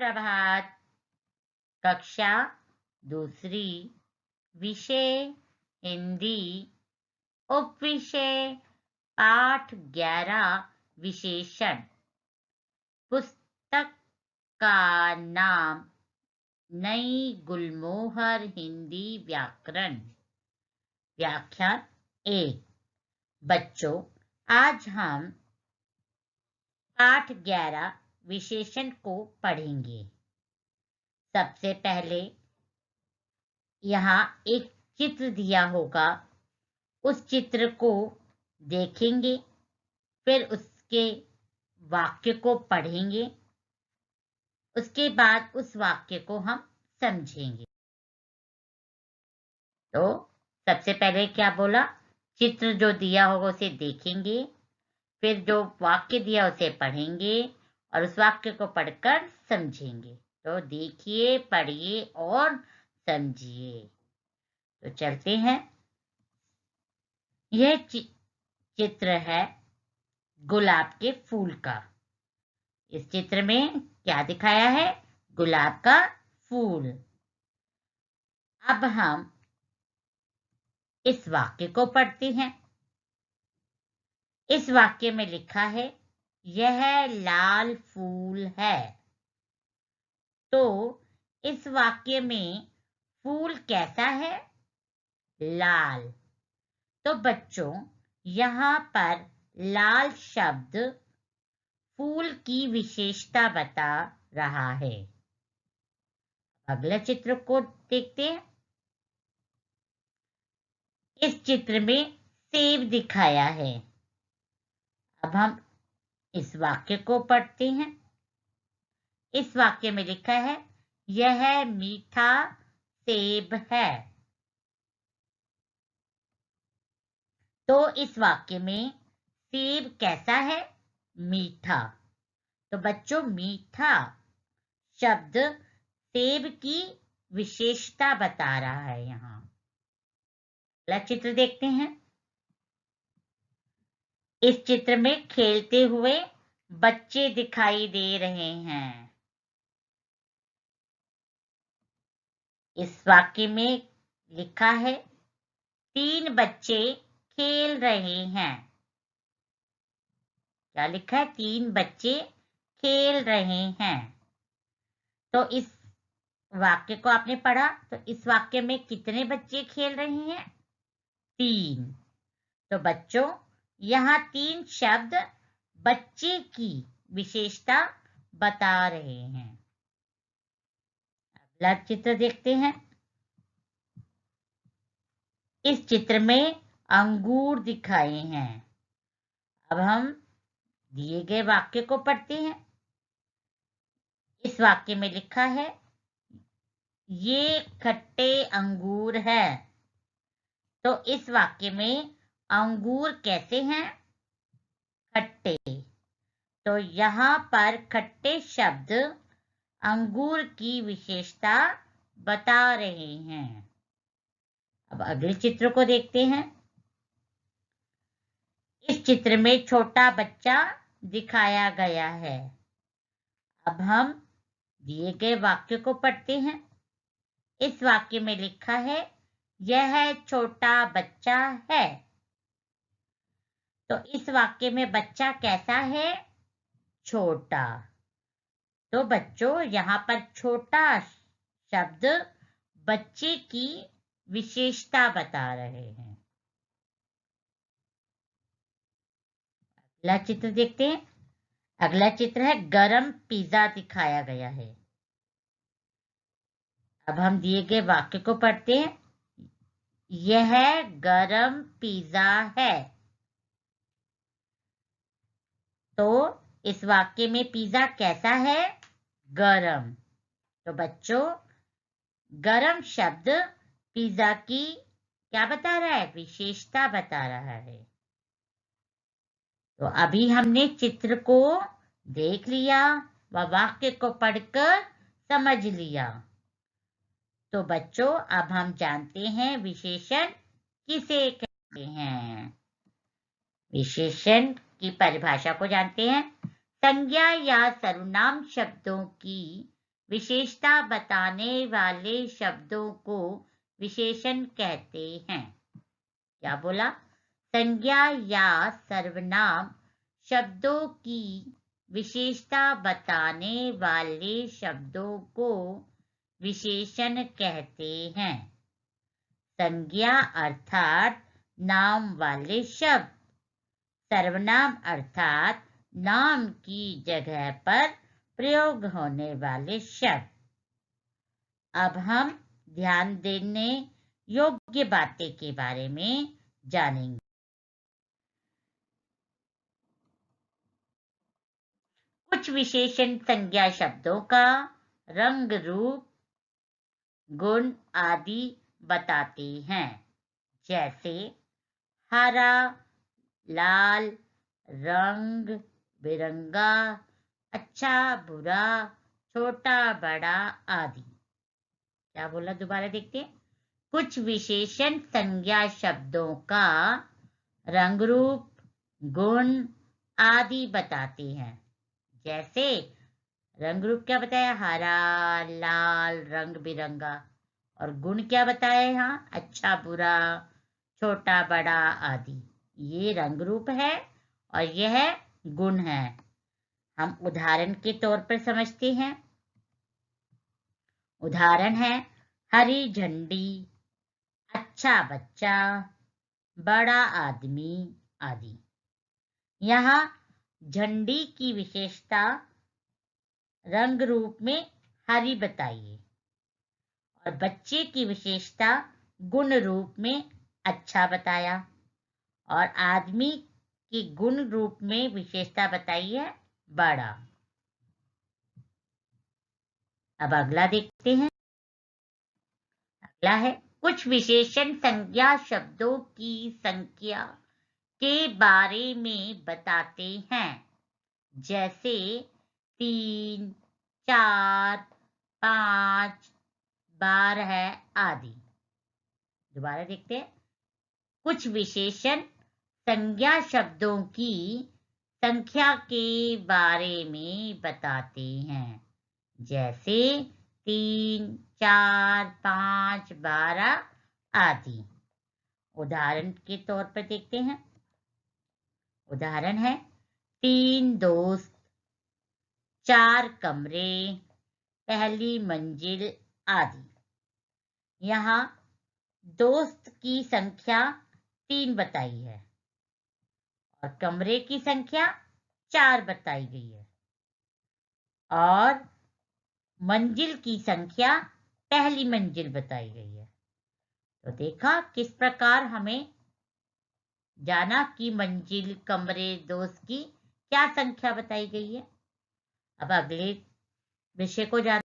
प्रभात। कक्षा दूसरी, विषय हिंदी, उपविषय पाठ 11, विशेषण। पुस्तक का नाम नई गुलमोहर हिंदी व्याकरण। व्याख्यान 1। बच्चों, आज हम पाठ 11 विशेषण को पढ़ेंगे। सबसे पहले यहाँ एक चित्र दिया होगा, उस चित्र को देखेंगे, फिर उसके वाक्य को पढ़ेंगे, उसके बाद उस वाक्य को हम समझेंगे। तो सबसे पहले क्या बोला? चित्र जो दिया होगा उसे देखेंगे, फिर जो वाक्य दिया उसे पढ़ेंगे और उस वाक्य को पढ़कर समझेंगे। तो देखिए, पढ़िए और समझिए। तो चलते हैं। यह चित्र है गुलाब के फूल का। इस चित्र में क्या दिखाया है? गुलाब का फूल। अब हम इस वाक्य को पढ़ते हैं। इस वाक्य में लिखा है, यह लाल फूल है। तो इस वाक्य में फूल कैसा है? लाल। तो बच्चों, यहाँ पर लाल शब्द फूल की विशेषता बता रहा है। अगले चित्र को देखते हैं। इस चित्र में सेब दिखाया है। अब हम इस वाक्य को पढ़ते हैं। इस वाक्य में लिखा है, यह मीठा सेब है। तो इस वाक्य में सेब कैसा है? मीठा। तो बच्चों, मीठा शब्द सेब की विशेषता बता रहा है। यहाँ अगला चित्र देखते हैं। इस चित्र में खेलते हुए बच्चे दिखाई दे रहे हैं। इस वाक्य में लिखा है, 3 बच्चे खेल रहे हैं। क्या लिखा है? 3 बच्चे खेल रहे हैं। तो इस वाक्य को आपने पढ़ा, तो इस वाक्य में कितने बच्चे खेल रहे हैं? 3। तो बच्चों, यहाँ 3 शब्द बच्चे की विशेषता बता रहे हैं। अगला चित्र देखते हैं। इस चित्र में अंगूर दिखाए हैं। अब हम दिए गए वाक्य को पढ़ते हैं। इस वाक्य में लिखा है, ये खट्टे अंगूर है। तो इस वाक्य में अंगूर कैसे हैं? खट्टे। तो यहाँ पर खट्टे शब्द अंगूर की विशेषता बता रहे हैं। अब अगले चित्र को देखते हैं। इस चित्र में छोटा बच्चा दिखाया गया है। अब हम दिए गए वाक्य को पढ़ते हैं। इस वाक्य में लिखा है, यह छोटा बच्चा है। तो इस वाक्य में बच्चा कैसा है? छोटा। तो बच्चों, यहाँ पर छोटा शब्द बच्चे की विशेषता बता रहे हैं। अगला चित्र देखते हैं। अगला चित्र है, गरम पिज्जा दिखाया गया है। अब हम दिए गए वाक्य को पढ़ते हैं। यह गरम पिज्जा है। तो इस वाक्य में पिज्जा कैसा है? गरम। तो बच्चों, गरम शब्द पिज्जा की क्या बता रहा है? विशेषता बता रहा है। तो अभी हमने चित्र को देख लिया व वाक्य को पढ़कर समझ लिया। तो बच्चों, अब हम जानते हैं विशेषण किसे कहते हैं। विशेषण की परिभाषा को जानते हैं। संज्ञा या सर्वनाम शब्दों की विशेषता बताने वाले शब्दों को विशेषण कहते हैं। क्या बोला? संज्ञा या सर्वनाम शब्दों की विशेषता बताने वाले शब्दों को विशेषण कहते हैं। संज्ञा अर्थात नाम वाले शब्द, सर्वनाम अर्थात नाम की जगह पर प्रयोग होने वाले शब्द। अब हम ध्यान देने योग्य बातें के बारे में जानेंगे। कुछ विशेषण संज्ञा शब्दों का रंग, रूप, गुण आदि बताते हैं। जैसे हरा, लाल, रंग बिरंगा, अच्छा बुरा, छोटा बड़ा आदि। क्या बोला? दोबारा देखते हैं। कुछ विशेषण संज्ञा शब्दों का रंग, रूप, गुण आदि बताते हैं। जैसे रंग रूप क्या बताया? हरा, लाल, रंग बिरंगा। और गुण क्या बताया यहाँ? अच्छा बुरा, छोटा बड़ा आदि। ये रंग रूप है और यह गुण है। हम उदाहरण के तौर पर समझते हैं। उदाहरण है हरी झंडी, अच्छा बच्चा, बड़ा आदमी आदि। यहाँ झंडी की विशेषता रंग रूप में हरी बताइए और बच्चे की विशेषता गुण रूप में अच्छा बताया और आदमी की गुण रूप में विशेषता बताई है बड़ा। अब अगला देखते हैं। अगला है कुछ विशेषण संज्ञा शब्दों की संख्या के बारे में बताते हैं। जैसे 3, 4, 5, 12 आदि। दोबारा देखते हैं। कुछ विशेषण संज्ञा शब्दों की संख्या के बारे में बताते हैं। जैसे 3, 4, 5, 12 आदि। उदाहरण के तौर पर देखते हैं। उदाहरण है 3 दोस्त, 4 कमरे, पहली मंजिल आदि। यहाँ दोस्त की संख्या 3 बताई है और कमरे की संख्या 4 बताई गई है और मंजिल की संख्या पहली मंजिल बताई गई है। तो देखा किस प्रकार हमें जाना कि मंजिल, कमरे, दोस्त की क्या संख्या बताई गई है। अब अगले विषय को जान।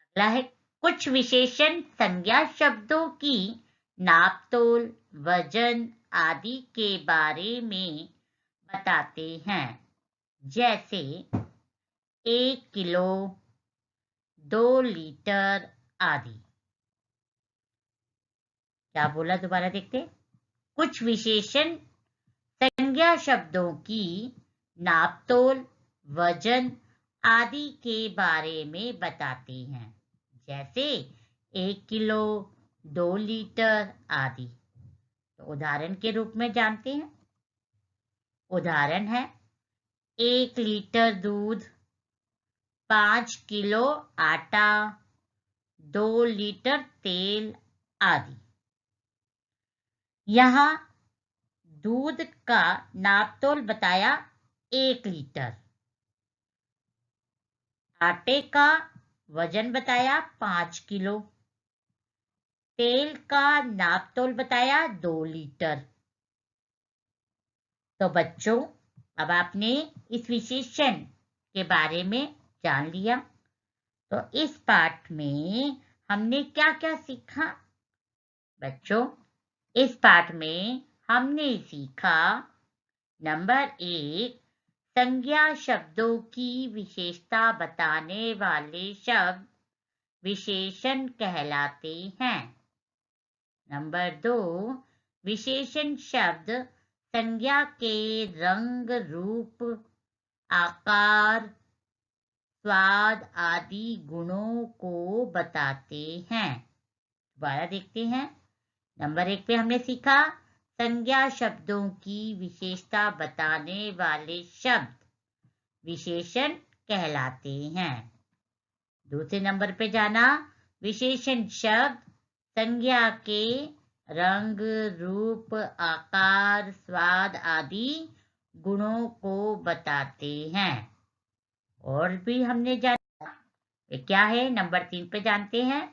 अगला है कुछ विशेषण संज्ञा शब्दों की नापतोल, वजन आदि के बारे में बताते हैं। जैसे 1 किलो, 2 लीटर आदि। क्या बोला? दोबारा देखते। कुछ विशेषण संज्ञा शब्दों की नापतोल, वजन आदि के बारे में बताते हैं। जैसे 1 किलो, 2 लीटर आदि। तो उदाहरण के रूप में जानते हैं। उदाहरण है 1 लीटर दूध, 5 किलो आटा, 2 लीटर तेल आदि। यहाँ दूध का नापतोल बताया 1 लीटर, आटे का वजन बताया 5 किलो, तेल का नापतोल बताया 2 लीटर। तो बच्चों, अब आपने इस विशेषण के बारे में जान लिया। तो इस पाठ में हमने क्या क्या सीखा? बच्चों, इस पाठ में हमने सीखा नंबर 1, संज्ञा शब्दों की विशेषता बताने वाले शब्द विशेषण कहलाते हैं। नंबर 2, विशेषण शब्द संज्ञा के रंग, रूप, आकार, स्वाद आदि गुणों को बताते हैं। दोबारा देखते हैं। नंबर 1 पे हमने सीखा संज्ञा शब्दों की विशेषता बताने वाले शब्द विशेषण कहलाते हैं। दूसरे नंबर पे जाना विशेषण शब्द संज्ञा के रंग, रूप, आकार, स्वाद आदि गुणों को बताते हैं। और भी हमने जाना ये क्या है। नंबर 3 पे जानते हैं।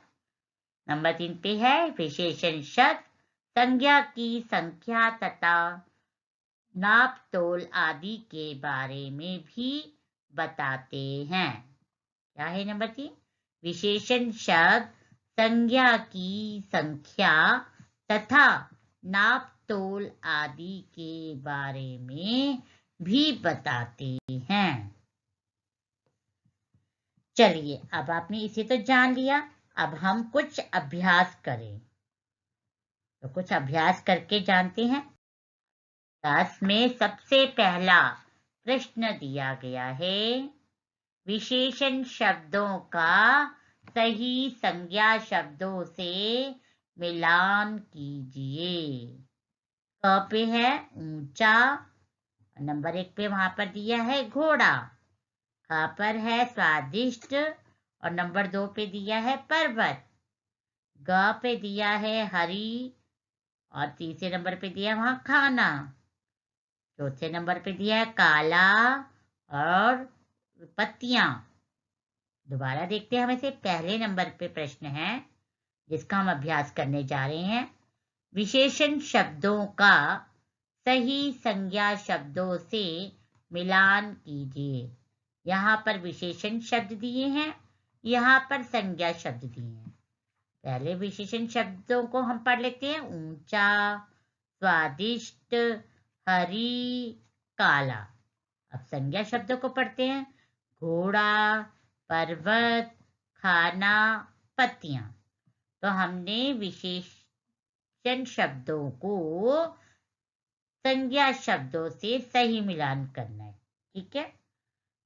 नंबर 3 पे है विशेषण शब्द संज्ञा की संख्या तथा नाप तोल आदि के बारे में भी बताते हैं। क्या है नंबर 3? विशेषण शब्द संज्ञा की संख्या तथा नाप तोल आदि के बारे में भी बताते हैं। चलिए, अब आपने इसे तो जान लिया। अब हम कुछ अभ्यास करें। तो कुछ अभ्यास करके जानते हैं। क्लास में सबसे पहला प्रश्न दिया गया है विशेषण शब्दों का सही संज्ञा शब्दों से मिलान कीजिए। क पे है ऊंचा, नंबर 1 पे वहां पर दिया है घोड़ा। ख पर है स्वादिष्ट और नंबर 2 पे दिया है पर्वत। ग पे दिया है हरी और तीसरे नंबर पे दिया वहां खाना। चौथे नंबर पे दिया है काला और पत्तियां। दोबारा देखते हैं। हमें से पहले नंबर पे प्रश्न है जिसका हम अभ्यास करने जा रहे हैं। विशेषण शब्दों का सही संज्ञा शब्दों से मिलान कीजिए। यहाँ पर विशेषण शब्द दिए हैं, यहाँ पर संज्ञा शब्द दिए हैं। पहले विशेषण शब्दों को हम पढ़ लेते हैं। ऊंचा, स्वादिष्ट, हरी, काला। अब संज्ञा शब्दों को पढ़ते हैं। घोड़ा, पर्वत, खाना, पत्तियां। तो हमने विशेषण शब्दों को संज्ञा शब्दों से सही मिलान करना है। ठीक है।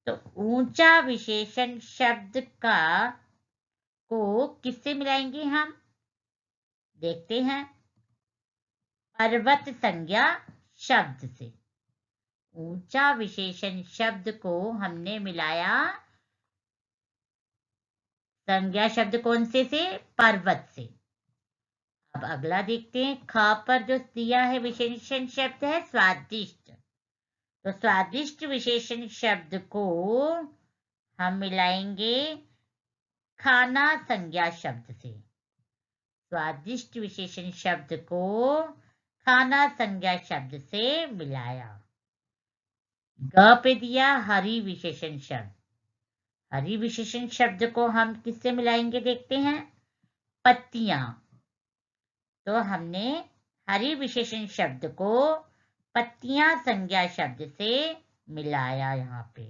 तो ऊंचा विशेषण शब्द को किससे मिलाएंगे हम? देखते हैं। पर्वत संज्ञा शब्द से। ऊंचा विशेषण शब्द को हमने मिलाया संज्ञा शब्द कौन से? पर्वत से। अब अगला देखते हैं। ख पर जो दिया है विशेषण शब्द है स्वादिष्ट। तो स्वादिष्ट विशेषण शब्द को हम मिलाएंगे खाना संज्ञा शब्द से। स्वादिष्ट विशेषण शब्द को खाना संज्ञा शब्द से मिलाया। ग पे दिया हरी विशेषण शब्द। हरी विशेषण शब्द को हम किससे मिलाएंगे? देखते हैं। पत्तियां। तो हमने हरी विशेषण शब्द को पत्तियां संज्ञा शब्द से मिलाया यहाँ पे।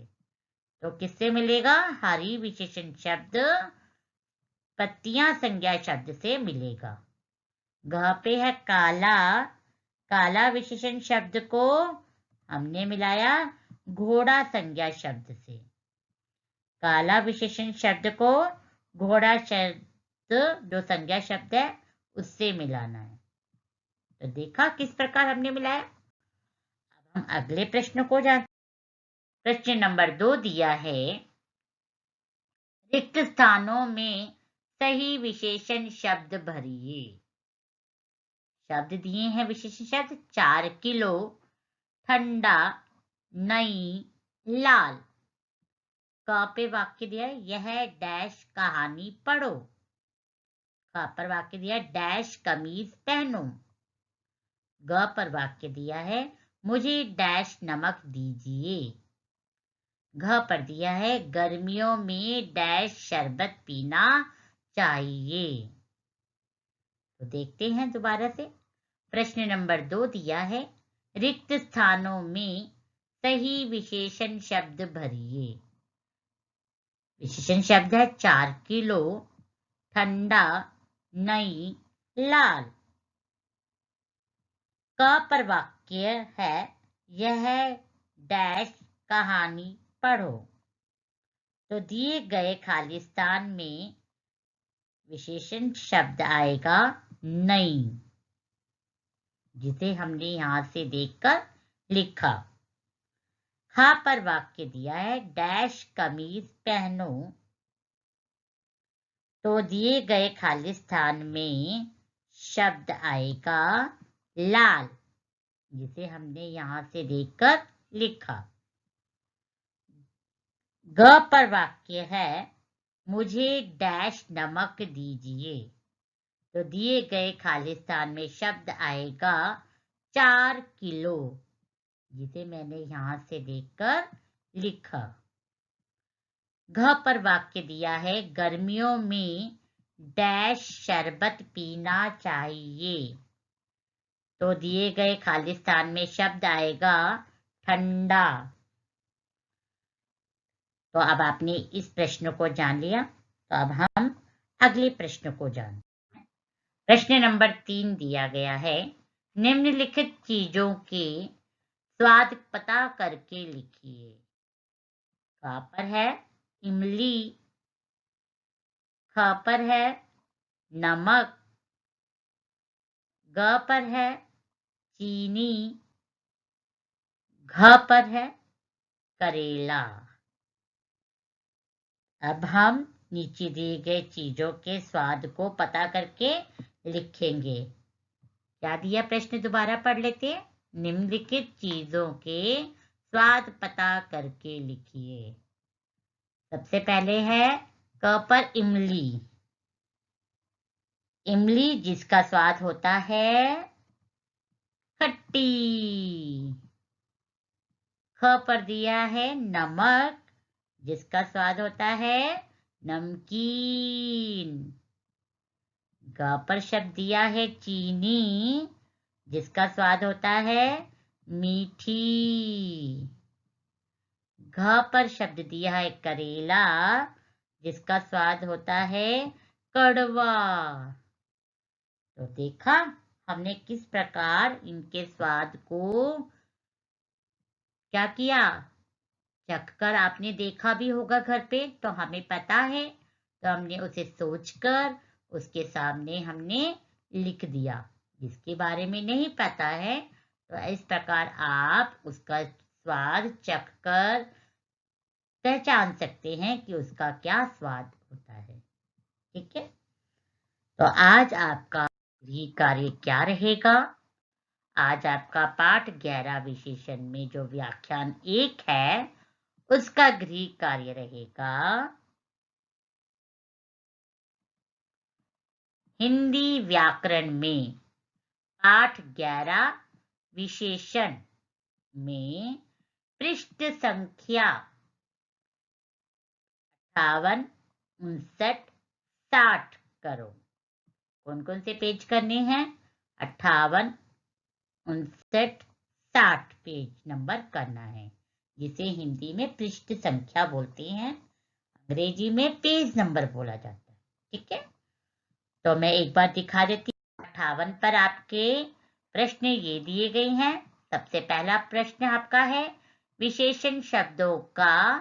तो किससे मिलेगा? हरी विशेषण शब्द पत्तियां संज्ञा शब्द से मिलेगा। घ पे है काला। काला विशेषण शब्द को हमने मिलाया घोड़ा संज्ञा शब्द से। काला विशेषण शब्द को घोड़ा शब्द जो संज्ञा शब्द है उससे मिलाना है। तो देखा किस प्रकार हमने मिलाया। अब हम अगले प्रश्न को जानते। प्रश्न नंबर 2 दिया है रिक्त स्थानों में सही विशेषण शब्द भरिए। शब्द दिए हैं विशेषण शब्द 4 किलो, ठंडा, नई, लाल। क पे वाक्य दिया है यह डैश कहानी पढ़ो। ख पर वाक्य दिया है डैश कमीज पहनो। ग पर वाक्य दिया है मुझे डैश नमक दीजिए। घ पर दिया है गर्मियों में डैश शरबत पीना चाहिए। तो देखते हैं दोबारा से। प्रश्न नंबर 2 दिया है रिक्त स्थानों में सही विशेषण शब्द भरिए। विशेषण शब्द है 4 किलो, ठंडा, नई, लाल। क पर वाक्य है यह डैश कहानी पढ़ो। तो दिए गए खालिस्तान में विशेषण शब्द आएगा नई, जिसे हमने यहां से देखकर लिखा। खा पर वाक्य दिया है डैश कमीज पहनो, तो दिए गए खालिस्तान में शब्द आएगा लाल, जिसे हमने यहां से देखकर लिखा। ग पर वाक्य है मुझे डैश नमक दीजिए, तो दिए गए खालिस्तान में शब्द आएगा 4 किलो, जिसे मैंने यहां से देखकर लिखा। घ पर वाक्य दिया है गर्मियों में डैश शरबत पीना चाहिए, तो दिए गए खालिस्तान में शब्द आएगा ठंडा। तो अब आपने इस प्रश्न को जान लिया, तो अब हम अगले प्रश्न को जान। प्रश्न नंबर 3 दिया गया है निम्नलिखित चीजों के स्वाद पता करके लिखिए। क पर है इमली, ख पर है नमक, ग पर है चीनी, घ पर है करेला। अब हम नीचे दिए गए चीजों के स्वाद को पता करके लिखेंगे। क्या दिया प्रश्न दोबारा पढ़ लेते हैं। निम्नलिखित चीजों के स्वाद पता करके लिखिए। सबसे पहले है क पर इमली, इमली जिसका स्वाद होता है खट्टी। ख पर दिया है नमक, जिसका स्वाद होता है नमकीन। ग पर शब्द दिया है चीनी, जिसका स्वाद होता है मीठी। घ पर शब्द दिया है करेला, जिसका स्वाद होता है कड़वा। तो देखा हमने किस प्रकार इनके स्वाद को क्या किया, चखकर आपने देखा भी होगा घर पे, तो हमें पता है, तो हमने उसे सोचकर उसके सामने हमने लिख दिया। जिसके बारे में नहीं पता है, तो इस प्रकार आप उसका स्वाद चखकर पहचान सकते हैं कि उसका क्या स्वाद होता है। ठीक है, तो आज आपका गृह कार्य क्या रहेगा। आज आपका पाठ 11 विशेषण में जो व्याख्यान 1 है, उसका गृह कार्य रहेगा हिंदी व्याकरण में पाठ 11 विशेषण में पृष्ठ संख्या 58, 59, 60 करो। कौन कौन से पेज करने हैं। 58, 59, 60 पेज नंबर करना है, जिसे हिंदी में पृष्ठ संख्या बोलते हैं, अंग्रेजी में पेज नंबर बोला जाता है। ठीक है, तो मैं एक बार दिखा देती हूँ। 58 पर आपके प्रश्न ये दिए गए हैं। सबसे पहला प्रश्न आपका है विशेषण शब्दों का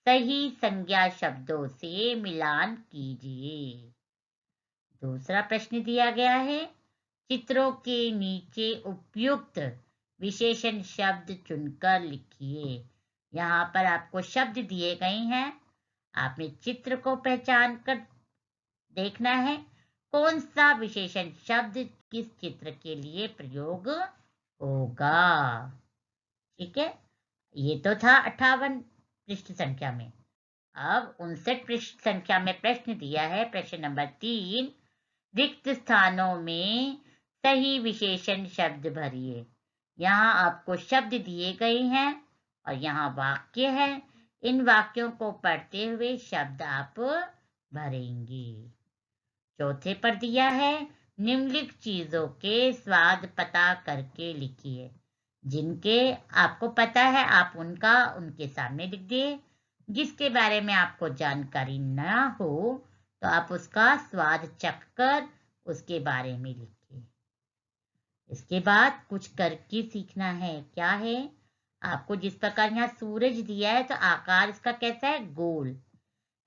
सही संज्ञा शब्दों से मिलान कीजिए। दूसरा प्रश्न दिया गया है चित्रों के नीचे उपयुक्त विशेषण शब्द चुनकर लिखिए। यहाँ पर आपको शब्द दिए गए हैं, आपने चित्र को पहचान कर देखना है कौन सा विशेषण शब्द किस चित्र के लिए प्रयोग होगा। ठीक है, ये तो था 58 पृष्ठ संख्या में। अब 59 पृष्ठ संख्या में प्रश्न दिया है, प्रश्न नंबर 3, रिक्त स्थानों में सही विशेषण शब्द भरिए। यहाँ आपको शब्द दिए गए हैं और यहाँ वाक्य है, इन वाक्यों को पढ़ते हुए शब्द आप भरेंगे। चौथे पर दिया है निम्नलिखित चीजों के स्वाद पता करके लिखिए। जिनके आपको पता है आप उनका उनके सामने लिख दिए, जिसके बारे में आपको जानकारी ना हो तो आप उसका स्वाद चखकर उसके बारे में लिखिए। इसके बाद कुछ करके सीखना है। क्या है, आपको जिस प्रकार यहाँ सूरज दिया है तो आकार इसका कैसा है, गोल।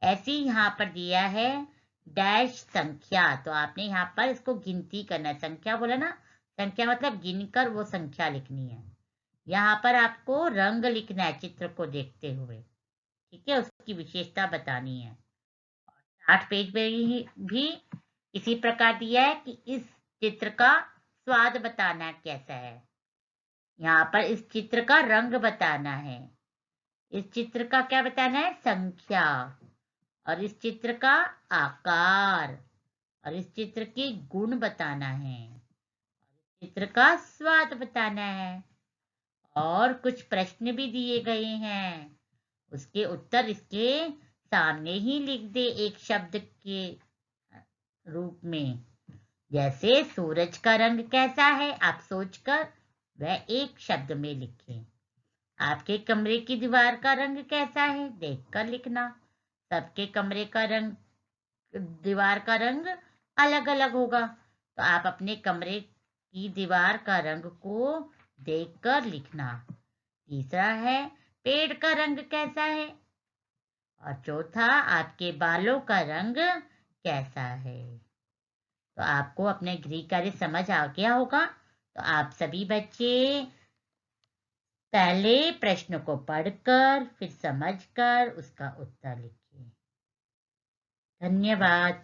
ऐसे ही यहाँ पर दिया है डैश संख्या, तो आपने यहाँ पर इसको गिनती करना है। संख्या बोला ना, संख्या मतलब गिनकर वो संख्या लिखनी है। यहाँ पर आपको रंग लिखना है चित्र को देखते हुए, ठीक है, उसकी विशेषता बतानी है। 8 पेज पे भी इसी प्रकार दिया है कि इस चित्र का स्वाद बताना कैसा है। यहाँ पर इस चित्र का रंग बताना है, इस चित्र का क्या बताना है, संख्या, और इस चित्र का आकार, और इस चित्र के गुण बताना है, चित्र का स्वाद बताना है। और कुछ प्रश्न भी दिए गए हैं, उसके उत्तर इसके सामने ही लिख दे एक शब्द के रूप में। जैसे सूरज का रंग कैसा है, आप सोचकर वह एक शब्द में लिखें। आपके कमरे की दीवार का रंग कैसा है, देखकर लिखना। सबके कमरे का रंग, दीवार का रंग अलग अलग होगा, तो आप अपने कमरे की दीवार का रंग को देखकर लिखना। तीसरा है पेड़ का रंग कैसा है, और चौथा आपके बालों का रंग कैसा है। तो आपको अपने गृह कार्य समझ आ गया होगा। तो आप सभी बच्चे पहले प्रश्न को पढ़कर फिर समझकर उसका उत्तर लिखिए। धन्यवाद।